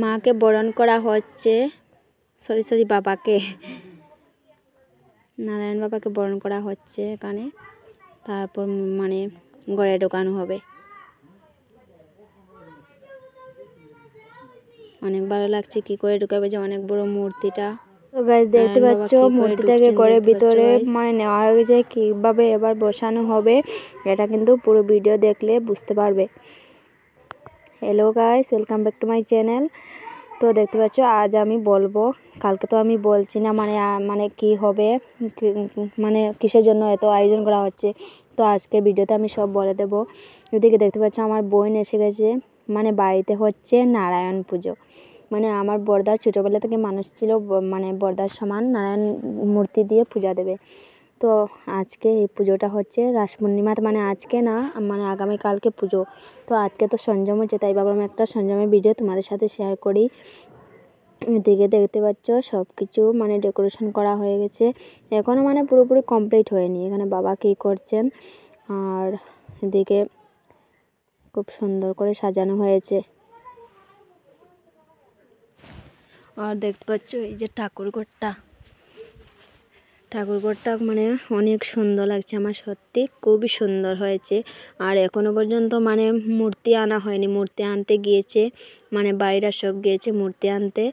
মাকে বরণ করা হচ্ছে, সরি বাবাকে, নারায়ণ বাবাকে বরণ করা হচ্ছে এখানে। তারপর মানে ঘরে ঢোকানো হবে। অনেক ভালো লাগছে কি করে ঢুকাবে, যে অনেক বড় মূর্তিটা। তো গাইস দেখতে পাচ্ছ মূর্তিটাকে ঘরের ভিতরে মানে নেওয়া হয়ে গেছে। কিভাবে এবার বসানো হবে এটা কিন্তু পুরো ভিডিও দেখলে বুঝতে পারবে। Hello guys, welcome back to my channel. তো দেখতে পাচ্ছ আজ আমি বলবো, কালকে তো আমি বলছি না মানে কি হবে, মানে কিসের জন্য এত আয়োজন করা হচ্ছে। তো আজকে ভিডিওতে আমি সব বলে দেবো। এদিকে দেখতে পাচ্ছ আমার বোন এসে গেছে, মানে বাড়িতে হচ্ছে নারায়ণ পুজো। মানে আমার বড়দার ছোটোবেলা থেকে মানুষ ছিল, মানে বড়দার সমান নারায়ণ মূর্তি দিয়ে পূজা দেবে। তো আজকে এই পুজোটা হচ্ছে রাস পূর্ণিমা, মানে আজকে না, মানে আগামীকালকে পুজো। তো আজকে তো সঞ্জম হচ্ছে, তাই ভাবলাম একটা সঞ্জমের ভিডিও তোমাদের সাথে শেয়ার করি। এদিকে দেখতে পাচ্ছ সব কিছু মানে ডেকোরেশন করা হয়ে গেছে, এখনও মানে পুরোপুরি কমপ্লিট হয়নি। এখানে বাবা কী করছেন, আর এদিকে খুব সুন্দর করে সাজানো হয়েছে। আর দেখতে পাচ্ছ এই যে ঠাকুরঘরটা মানে অনেক সুন্দর লাগছে আমার, সত্যি খুবই সুন্দর হয়েছে। আর এখনো পর্যন্ত মানে মূর্তি আনা হয়নি, মূর্তি আনতে গিয়েছে, মানে বাইরা সব গিয়েছে মূর্তি আনতে।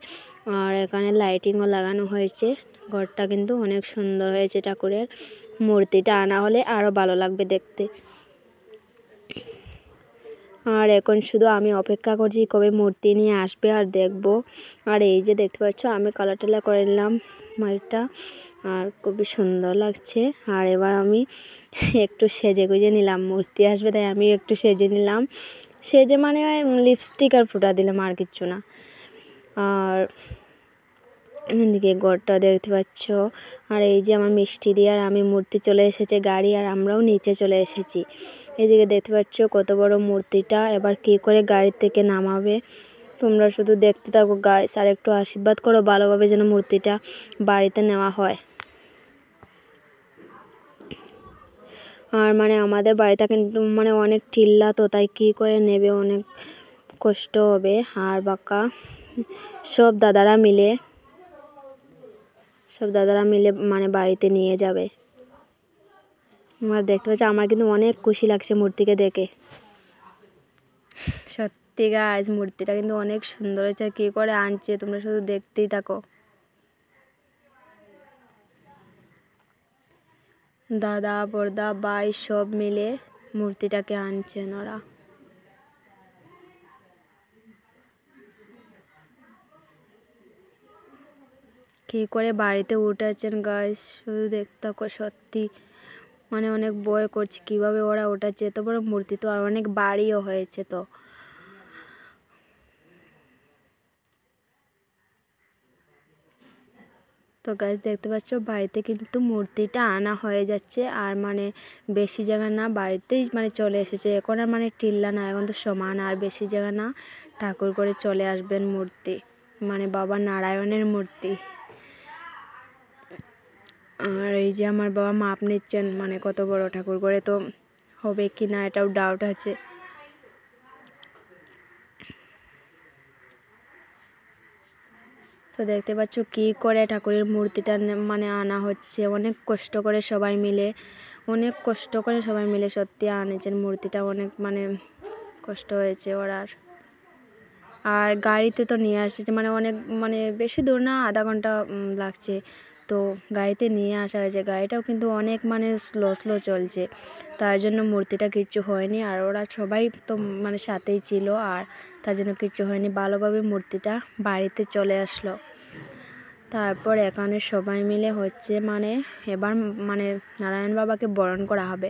আর এখানে লাইটিংও লাগানো হয়েছে। ঘরটা কিন্তু অনেক সুন্দর হয়েছে, ঠাকুরের মূর্তিটা আনা হলে আরও ভালো লাগবে দেখতে। আর এখন শুধু আমি অপেক্ষা করছি কবে মূর্তি নিয়ে আসবে আর দেখব। আর এই যে দেখতে পাচ্ছ আমি কালার টালা করে নিলাম মালটা, আর খুবই সুন্দর লাগছে। আর এবার আমি একটু সেজে গুজে নিলাম, মূর্তি আসবে তাই আমি একটু সেজে নিলাম। সেজে মানে লিপস্টিক আর ফুটা দিলাম, আর কিচ্ছু না। আর এদিকে ঘরটা দেখতে পাচ্ছ। আর এই যে আমার মিষ্টি দিয়ে আর আমি মূর্তি চলে এসেছে গাড়ি, আর আমরাও নিচে চলে এসেছি। এদিকে দেখতে পাচ্ছ কত বড় মূর্তিটা, এবার কি করে গাড়ি থেকে নামাবে তোমরা শুধু দেখতে থাকো গাইস, আর একটু আশীর্বাদ করো ভালোভাবে যেন মূর্তিটা বাড়িতে নেওয়া হয়। আর মানে আমাদের বাড়িটা কিন্তু মানে অনেক টিল্লা, তো তাই কী করে নেবে, অনেক কষ্ট হবে। আর বাঁকা সব দাদারা মিলে মানে বাড়িতে নিয়ে যাবে। আর দেখতে পাচ্ছ আমার কিন্তু অনেক খুশি লাগছে মূর্তিকে দেখে, সত্যি গাইস মূর্তিটা কিন্তু অনেক সুন্দর হয়েছে। কী করে আনছে তোমরা শুধু দেখতেই থাকো। দাদা বড়দা ভাই সব মিলে মূর্তিটাকে আনছেন ওরা। কী করে বাড়িতে উঠাচ্ছেন গাইস শুধু দেখতে থাকো, সত্যি মানে অনেক ভয় করছে কীভাবে ওরা ওঠাচ্ছে, এত বড় মূর্তি তো, আর অনেক বাড়িও হয়েছে। তো গাইস দেখতে পাচ্ছ বাড়িতে কিন্তু মূর্তিটা আনা হয়ে যাচ্ছে, আর মানে বেশি জায়গা না, বাড়িতেই মানে চলে এসেছে। এখন আর মানে টিল্লা না, এখন তো সমান, আর বেশি জায়গা না, ঠাকুর করে চলে আসবেন মূর্তি, মানে বাবা নারায়ণের মূর্তি। আর এই যে আমার বাবা মাপ নিচ্ছেন, মানে কত বড় ঠাকুর করে তো হবে কি না এটাও ডাউট আছে। তো দেখতে পাচ্ছ কি করে ঠাকুরের মূর্তিটা মানে আনা হচ্ছে, অনেক কষ্ট করে সবাই মিলে সত্যি আনেছেন মূর্তিটা, অনেক মানে কষ্ট হয়েছে ওরার। আর গাড়িতে তো নিয়ে আসছে, মানে অনেক মানে বেশি দূর না, আধা ঘন্টা লাগছে। তো গাড়িতে নিয়ে আসা হয়েছে, গাড়িটাও কিন্তু অনেক মানে স্লো চলছে, তার জন্য মূর্তিটা কিচ্ছু হয়নি। আর ওরা সবাই তো মানে সাথেই ছিল, আর তার জন্য কিচ্ছু হয়নি, ভালোভাবে মূর্তিটা বাড়িতে চলে আসলো। তারপর এখানে সবাই মিলে হচ্ছে মানে এবার মানে নারায়ণ বাবাকে বরণ করা হবে,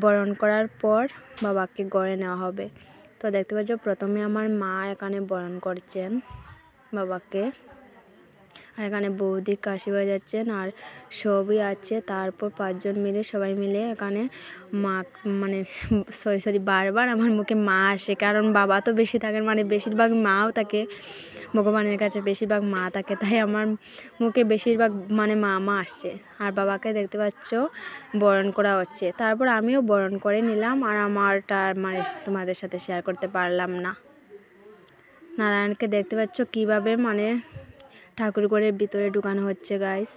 বরণ করার পর বাবাকে ঘরে নেওয়া হবে। তো দেখতে পাচ্ছ প্রথমে আমার মা এখানে বরণ করছেন বাবাকে, আর এখানে বৌদি কাশি বাজাচ্ছেন, আর সবই আছে। তারপর 5 জন মিলে সবাই মিলে এখানে মা মানে সরি বারবার আমার মুখে মা আসে, কারণ বাবা তো বেশি থাকেন, মানে বেশিরভাগ মাও থাকে ভগবানের কাছে, বেশিরভাগ মা থাকে, তাই আমার মুখে বেশিরভাগ মানে মা আসছে। আর বাবাকে দেখতে পাচ্ছ বরণ করা হচ্ছে, তারপর আমিও বরণ করে নিলাম, আর আমারটা মানে তোমাদের সাথে শেয়ার করতে পারলাম না। নারায়ণকে দেখতে পাচ্ছ কিভাবে মানে ঠাকুরঘরের ভিতরে ঢুকানো হচ্ছে গাইস,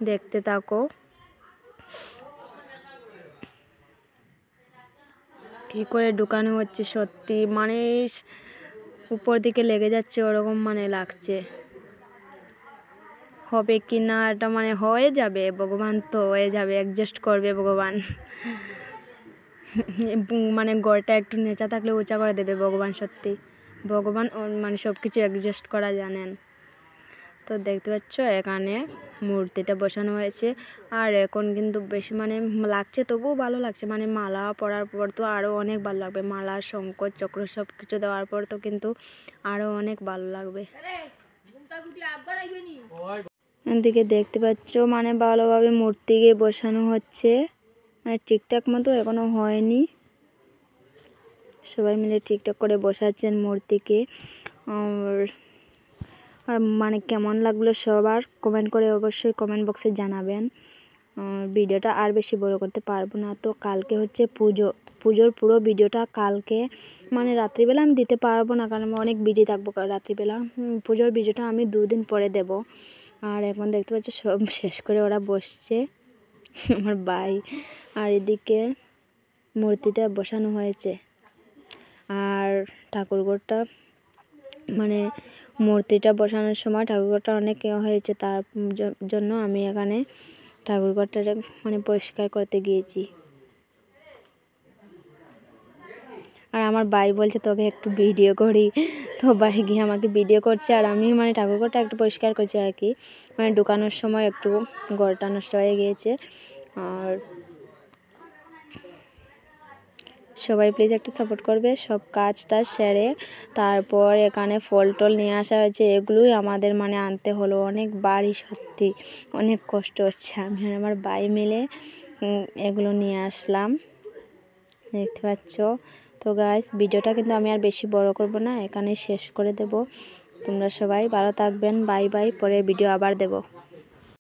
দেখতে থাকো। কি করে ঢুকানো হচ্ছে সত্যি মানে উপর দিকে লেগে যাচ্ছে ওরকম মানে লাগছে। হবে কি না এটা মানে হয়ে যাবে, ভগবান তো হয়ে যাবে, অ্যাডজাস্ট করবে ভগবান। মানে গড়টা একটু নেচা থাকলে উঁচা করে দেবে ভগবান, সত্যি ভগবান মানে সব কিছু অ্যাডজাস্ট করা জানেন। তো দেখতে পাচ্ছ এখানে মূর্তিটা বসানো হয়েছে। আর এখন কিন্তু বেশি মানে লাগছে, তবুও ভালো লাগছে, মানে মালা পরার পর তো আরও অনেক ভালো লাগবে। মালা, শঙ্খ, চক্র সব কিছু দেওয়ার পর তো কিন্তু আরও অনেক ভালো লাগবে। এদিকে দেখতে পাচ্ছ মানে ভালোভাবে মূর্তিকে বসানো হচ্ছে, মানে ঠিকঠাক মতো এখনো হয়নি, সবাই মিলে ঠিকঠাক করে বসাচ্ছেন মূর্তিকে। আর মানে কেমন লাগলো সবার কমেন্ট করে অবশ্যই কমেন্ট বক্সে জানাবেন। ভিডিওটা আর বেশি বড় করতে পারবো না, তো কালকে হচ্ছে পুজোর পুরো ভিডিওটা কালকে মানে রাত্রিবেলা আমি দিতে পারবো না, কারণ আমি অনেক বিজি থাকবো রাত্রিবেলা। পুজোর ভিডিওটা আমি 2 দিন পরে দেব। আর এখন দেখতে পাচ্ছ সব শেষ করে ওরা বসছে, আমার ভাই। আর এদিকে মূর্তিটা বসানো হয়েছে। আর ঠাকুরঘরটা মানে মূর্তিটা বসানোর সময় ঠাকুরঘরটা অনেক হয়েছে, তার জন্য আমি এখানে ঠাকুরঘরটা মানে পরিষ্কার করতে গিয়েছি। আর আমার ভাই বলছে তোকে একটু ভিডিও করি, তো ভাই গিয়ে আমাকে ভিডিও করছে, আর আমি মানে ঠাকুরঘরটা একটু পরিষ্কার করছি আর কি। মানে ঢুকানোর সময় একটু ঘরটা নষ্ট হয়ে গিয়েছে। আর সবাই প্লিজ একটু সাপোর্ট করবে। সব কাজটা সেরে তারপর এখানে ফল টল নিয়ে আসা হয়েছে, এগুলোই আমাদের মানে আনতে হলো অনেক বাড়ি, সত্যি অনেক কষ্ট হচ্ছে। আমি আর আমার ভাই মিলে এগুলো নিয়ে আসলাম, দেখতে পাচ্ছ। তো গাইস ভিডিওটা কিন্তু আমি আর বেশি বড় করব না, এখানে শেষ করে দেব। তোমরা সবাই ভালো থাকবেন, বাই বাই, পরে ভিডিও আবার দেব।